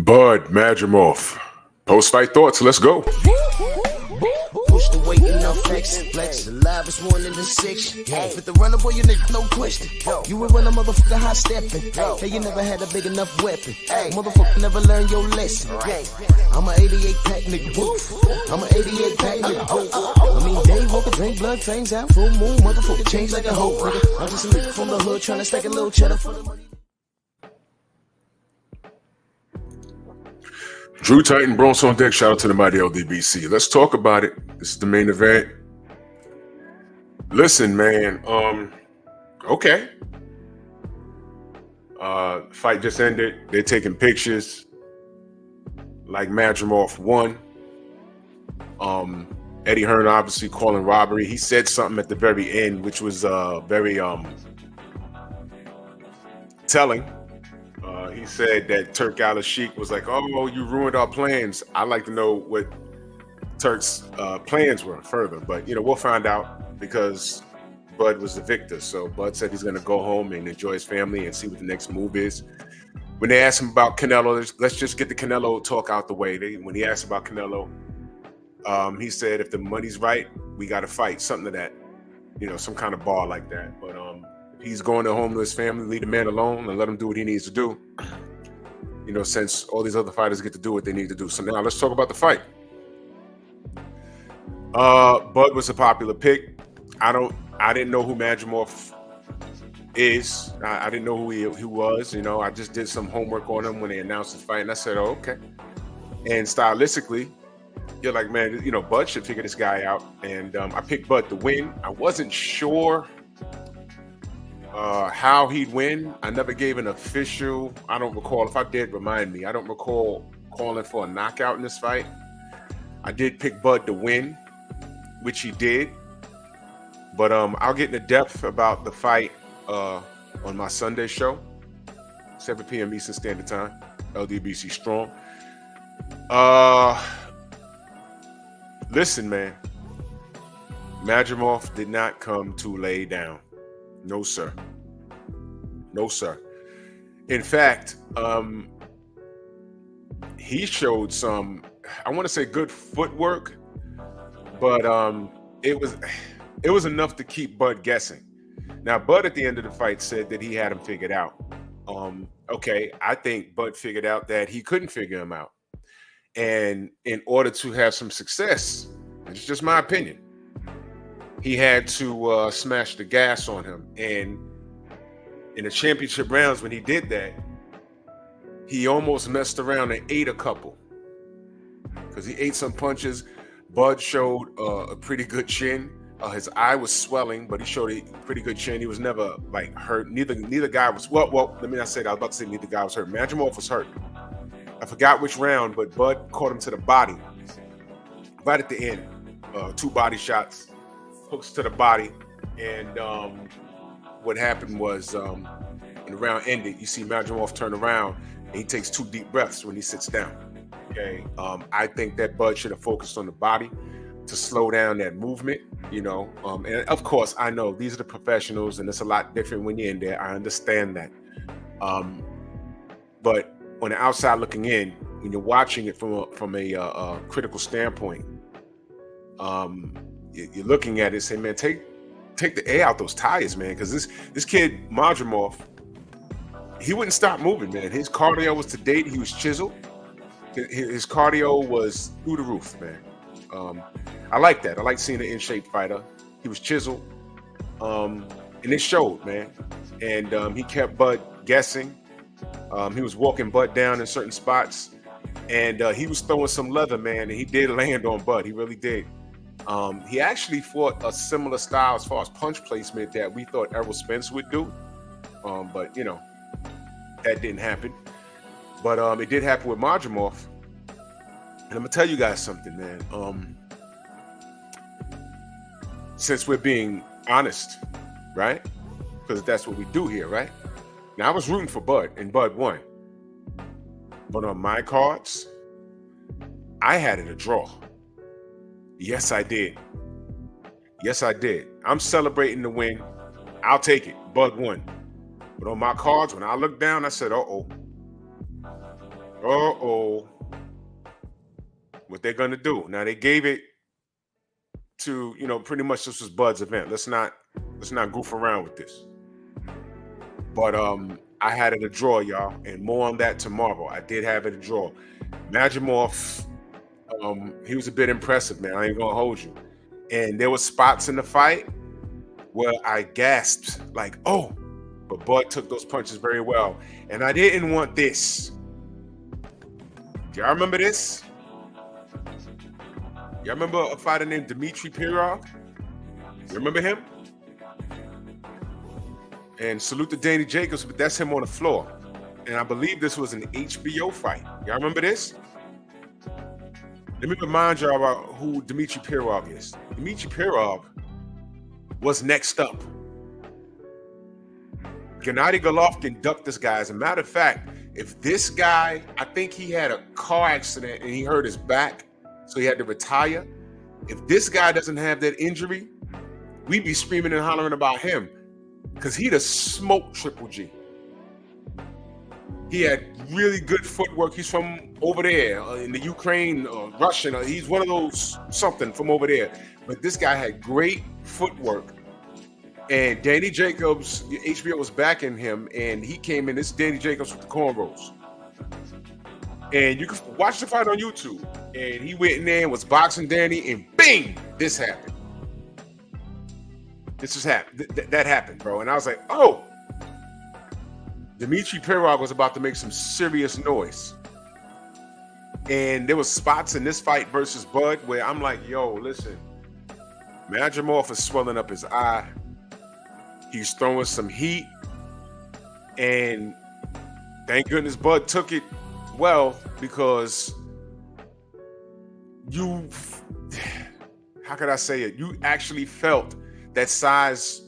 Bud Madrimov. Post-fight thoughts. Let's go. Push the weight and now flex. Alive is one in the six. With the runner boy, you nigga, no question. You will run a motherfucker high stepping. Hey, you never had a big enough weapon. Motherfucker never learned your lesson. I'm a 88 pack nigga. Woof. I'm a 88 pack nigga. I mean, day walker, drink blood, fangs out, full moon, motherfucker change like a hoe, nigga. I'm just a nigga from the hood trying to stack a little cheddar for the money. Drew Titan, Bronx on deck. Shout out to the mighty LDBC. Let's talk about it. This is the main event. Listen, man. Okay. Fight just ended. They're taking pictures. Like Madrimov won. Eddie Hearn obviously calling robbery. He said something at the very end, which was very telling. He said that Turk Al-Sheikh was like, "Oh, you ruined our plans." I'd like to know what Turk's plans were further, but we'll find out because Bud was the victor. So Bud said he's going to go home and enjoy his family and see what the next move is. When they asked him about Canelo, let's just get the Canelo talk out the way. When he asked about Canelo, he said, "If the money's right, we got to fight." Something to that, some kind of bar like that. But he's going home to his family, leave the man alone and let him do what he needs to do. Since all these other fighters get to do what they need to do. So now let's talk about the fight. Bud was a popular pick. I didn't know who Madrimov is. I didn't know who he was. I just did some homework on him when they announced the fight, and I said, "Oh, okay." And stylistically, you're like, man, Bud should figure this guy out. And I picked Bud to win. I wasn't sure how he'd win. I never gave an official. I don't recall. If I did, remind me. I don't recall calling for a knockout in this fight. I did pick Bud to win, which he did. But I'll get into depth about the fight on my Sunday show, 7 p.m. Eastern Standard Time, LDBC Strong. Listen, man. Madrimov did not come to lay down. No, sir. No, sir. In fact, he showed some, I want to say good footwork, but it was enough to keep Bud guessing. Now, Bud at the end of the fight said that he had him figured out. Okay, I think Bud figured out that he couldn't figure him out. And in order to have some success, it's just my opinion, he had to smash the gas on him. And in the championship rounds, when he did that, he almost messed around and ate a couple because he ate some punches. Bud showed a pretty good chin. His eye was swelling, but he showed a pretty good chin. He was never hurt. Neither guy was. Well, let me not say that. I was about to say neither guy was hurt. Madrimov was hurt. I forgot which round, but Bud caught him to the body right at the end. 2 body shots. Hooks to the body, and what happened was when the round ended, you see Madrimov turn around and he takes 2 deep breaths when he sits down. Okay, I think that Bud should have focused on the body to slow down that movement. And of course, I know these are the professionals, and it's a lot different when you're in there. I understand that, but on the outside looking in, when you're watching it from a critical standpoint, you're looking at it and say, man, take the air out those tires, man, because this kid Madrimov, he wouldn't stop moving, man. His cardio was to date. He was chiseled. His cardio was through the roof, man. I like that. I like seeing an in-shape fighter. He was chiseled, and it showed, man. And he kept Bud guessing. He was walking Bud down in certain spots, and he was throwing some leather, man, and he did land on Bud. He really did. He actually fought a similar style as far as punch placement that we thought Errol Spence would do. But, that didn't happen. But it did happen with Madrimov. And I'm going to tell you guys something, man. Since we're being honest, right? Because that's what we do here, right? Now, I was rooting for Bud, and Bud won. But on my cards, I had it a draw. Yes, I did. Yes, I did. I'm celebrating the win. I'll take it. Bud won. But on my cards, when I looked down, I said, uh-oh. Uh-oh. What they're gonna do. Now they gave it to, pretty much this was Bud's event. Let's not goof around with this. But I had it a draw, y'all, and more on that tomorrow. I did have it a draw. Madrimov, he was a bit impressive, man. I ain't gonna hold you. And there were spots in the fight where I gasped, like, oh, but Bud took those punches very well. And I didn't want this. Do y'all remember this? Y'all remember a fighter named Dmitry Pirog? You remember him? And salute to Danny Jacobs, but that's him on the floor. And I believe this was an HBO fight. Y'all remember this? Let me remind y'all about who Dmitry Pirog is. Dmitry Pirog was next up. Gennady Golovkin ducked this guy. As a matter of fact, if this guy, I think he had a car accident and he hurt his back, so he had to retire. If this guy doesn't have that injury, we'd be screaming and hollering about him because he'd have smoked Triple G. He had really good footwork. He's from over there in the Ukraine, Russian. He's one of those something from over there. But this guy had great footwork. And Danny Jacobs, HBO was backing him, and he came in. This is Danny Jacobs with the cornrows. And you can watch the fight on YouTube. And he went in there and was boxing Danny, and bing, this happened. This just happened. That happened, bro. And I was like, oh. Dmitry Pirog was about to make some serious noise. And there was spots in this fight versus Bud where I'm like, yo, listen. Madrimov is swelling up his eye. He's throwing some heat. And thank goodness Bud took it well, because how could I say it? You actually felt that size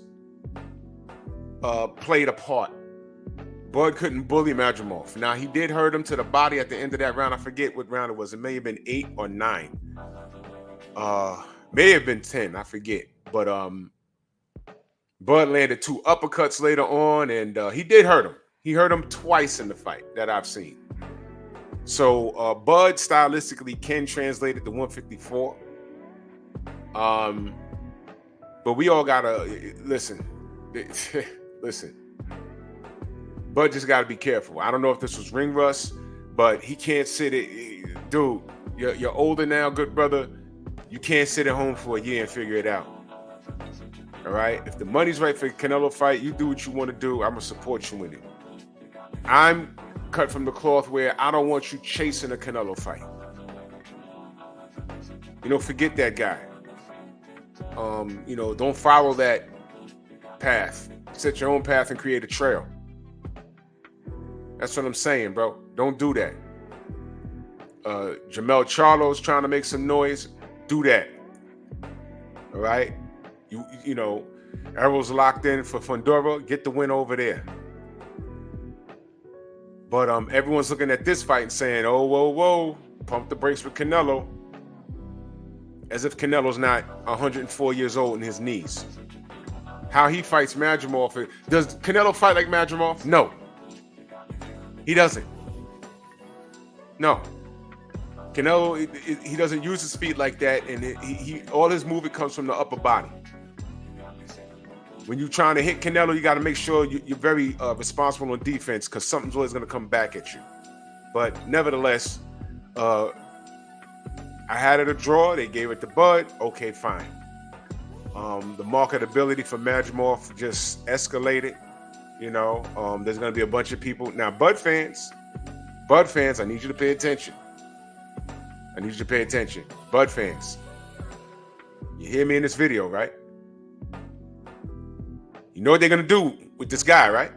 played a part. Bud couldn't bully Madrimov. Now, he did hurt him to the body at the end of that round. I forget what round it was. It may have been 8 or 9. May have been 10. I forget. But Bud landed 2 uppercuts later on, and he did hurt him. He hurt him twice in the fight that I've seen. So Bud stylistically can translate it to 154. But we all gotta listen. Listen. Bud just got to be careful. I don't know if this was ring rust, but he can't sit it. Dude, you're older now, good brother. You can't sit at home for a year and figure it out. All right? If the money's right for the Canelo fight, you do what you want to do. I'm going to support you in it. I'm cut from the cloth where I don't want you chasing a Canelo fight. Forget that guy. Don't follow that path. Set your own path and create a trail. That's what I'm saying, bro. Don't do that. Jamel Charlo's trying to make some noise. Do that. All right? Errol's locked in for Fundora. Get the win over there. But everyone's looking at this fight and saying, oh, whoa, pump the brakes with Canelo. As if Canelo's not 104 years old in his knees. How he fights Madrimov. Does Canelo fight like Madrimov? No. He doesn't. No. Canelo, he doesn't use his feet like that, and he all his movement comes from the upper body. When you're trying to hit Canelo, you got to make sure you're very responsible on defense, because something's always going to come back at you. But nevertheless, I had it a draw. They gave it to Bud. Okay, fine. The marketability for Madrimov just escalated. There's going to be a bunch of people. Now, Bud fans, I need you to pay attention. Bud fans, you hear me in this video, right? You know what they're going to do with this guy, right?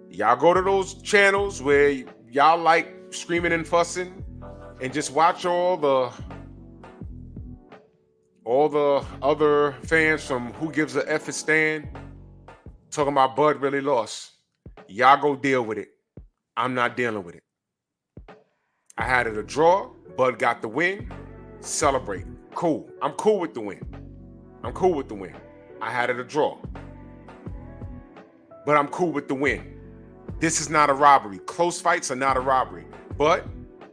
Y'all go to those channels where y'all like screaming and fussing and just watch all the other fans from Who Gives a F a Stand talking about Bud really lost. Y'all go deal with it. I'm not dealing with it. I had it a draw. Bud got the win. Celebrate. Cool. I'm cool with the win. I had it a draw. But I'm cool with the win. This is not a robbery. Close fights are not a robbery. But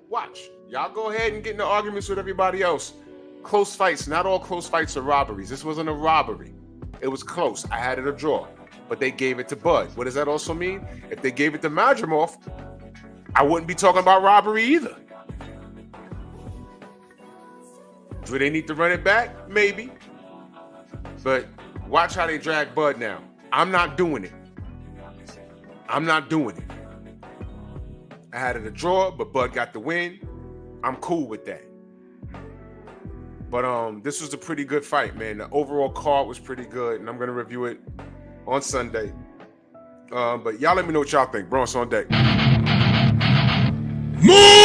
watch. Y'all go ahead and get into arguments with everybody else. Close fights. Not all close fights are robberies. This wasn't a robbery. It was close. I had it a draw. But they gave it to Bud. What does that also mean? If they gave it to Madrimov, I wouldn't be talking about robbery either. Do they need to run it back? Maybe. But watch how they drag Bud now. I'm not doing it. I'm not doing it. I had it a draw, but Bud got the win. I'm cool with that. But this was a pretty good fight, man. The overall card was pretty good, and I'm going to review it on Sunday. But y'all let me know what y'all think. Bronx on deck. Move!